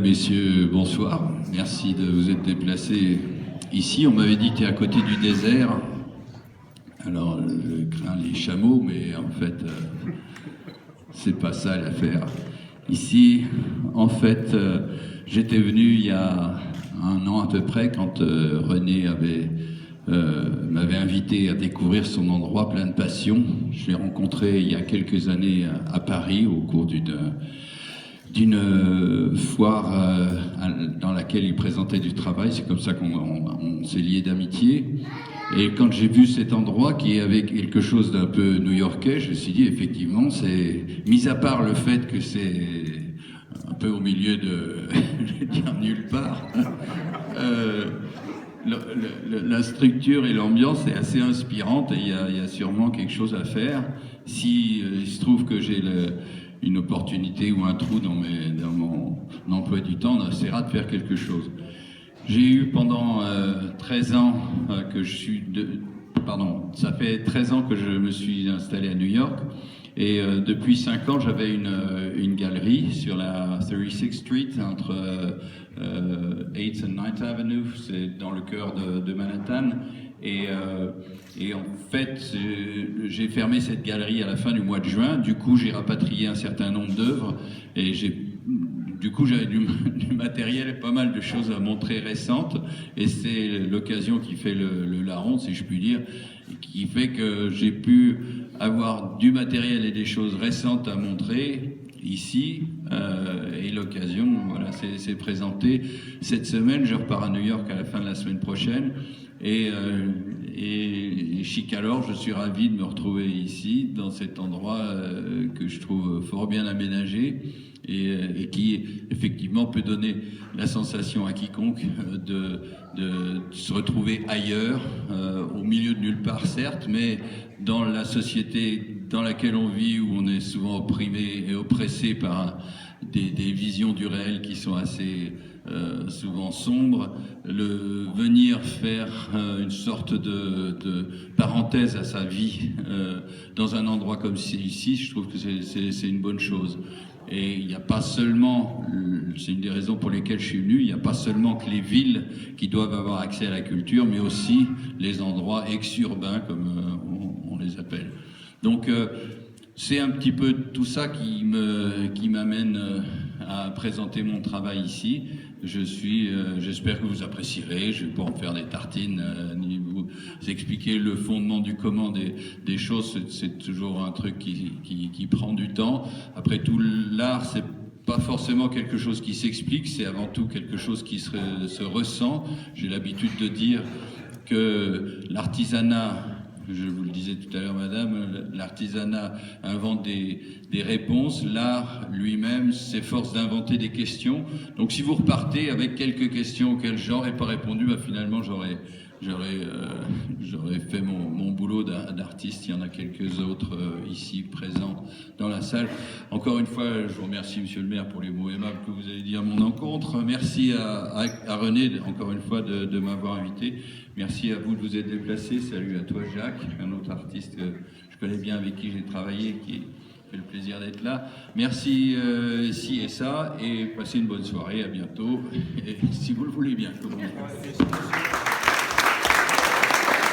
messieurs, bonsoir. Merci de vous être déplacés ici. On m'avait dit que tu es à côté du désert. Alors, je crains les chameaux, mais en fait, c'est pas ça l'affaire. Ici, en fait, j'étais venu il y a un an à peu près, quand René m'avait invité à découvrir son endroit plein de passion. Je l'ai rencontré il y a quelques années à Paris, au cours d'une foire dans laquelle il présentait du travail. C'est comme ça qu'on s'est liés d'amitié. Et quand j'ai vu cet endroit qui avait quelque chose d'un peu new-yorkais, je me suis dit effectivement, c'est, mis à part le fait que c'est un peu au milieu de, je vais dire nulle part, la structure et l'ambiance est assez inspirante et il y a sûrement quelque chose à faire. Si il se trouve que j'ai une opportunité ou un trou dans mon emploi du temps, on essaiera de faire quelque chose. J'ai eu pendant 13 ans que je suis... ça fait 13 ans que je me suis installé à New York. Et depuis 5 ans, j'avais une galerie sur la 36th Street, entre 8th and 9th Avenue, c'est dans le cœur de Manhattan. Et en fait, j'ai fermé cette galerie à la fin du mois de juin. Du coup, j'ai rapatrié un certain nombre d'œuvres et du coup, j'avais du matériel et pas mal de choses à montrer récentes. Et c'est l'occasion qui fait le larron, si je puis dire, qui fait que j'ai pu avoir du matériel et des choses récentes à montrer ici. Et l'occasion, voilà, c'est présenté. Cette semaine, je repars à New York à la fin de la semaine prochaine. Et chic alors, je suis ravi de me retrouver ici, dans cet endroit que je trouve fort bien aménagé et qui, effectivement, peut donner la sensation à quiconque de se retrouver ailleurs, au milieu de nulle part, certes, mais dans la société dans laquelle on vit, où on est souvent opprimé et oppressé par des visions du réel qui sont assez souvent sombres, venir faire une sorte de parenthèse à sa vie dans un endroit comme celui-ci, je trouve que c'est une bonne chose. Et il n'y a pas seulement, c'est une des raisons pour lesquelles je suis venu, il n'y a pas seulement que les villes qui doivent avoir accès à la culture, mais aussi les endroits ex-urbains, comme on les appelle. Donc c'est un petit peu tout ça qui m'amène à présenter mon travail ici. J'espère que vous apprécierez. Je ne vais pas en faire des tartines ni vous expliquer le fondement du comment des choses. C'est toujours un truc qui prend du temps. Après tout, l'art, c'est pas forcément quelque chose qui s'explique, c'est avant tout quelque chose qui se ressent. J'ai l'habitude de dire que l'artisanat, je vous le disais tout à l'heure, madame, l'artisanat invente des réponses. L'art lui-même s'efforce d'inventer des questions. Donc si vous repartez avec quelques questions auxquelles j'aurais pas répondu, finalement j'aurais fait mon boulot d'artiste. Il y en a quelques autres ici présents dans la salle. Encore une fois, je vous remercie, monsieur le maire, pour les mots aimables que vous avez dit à mon encontre. Merci à René, encore une fois, de m'avoir invité. Merci à vous de vous être déplacé. Salut à toi, Jacques, un autre artiste que je connais bien, avec qui j'ai travaillé, qui fait le plaisir d'être là. Merci ci et ça, et passez une bonne soirée. À bientôt, et si vous le voulez bien. Comme on dit.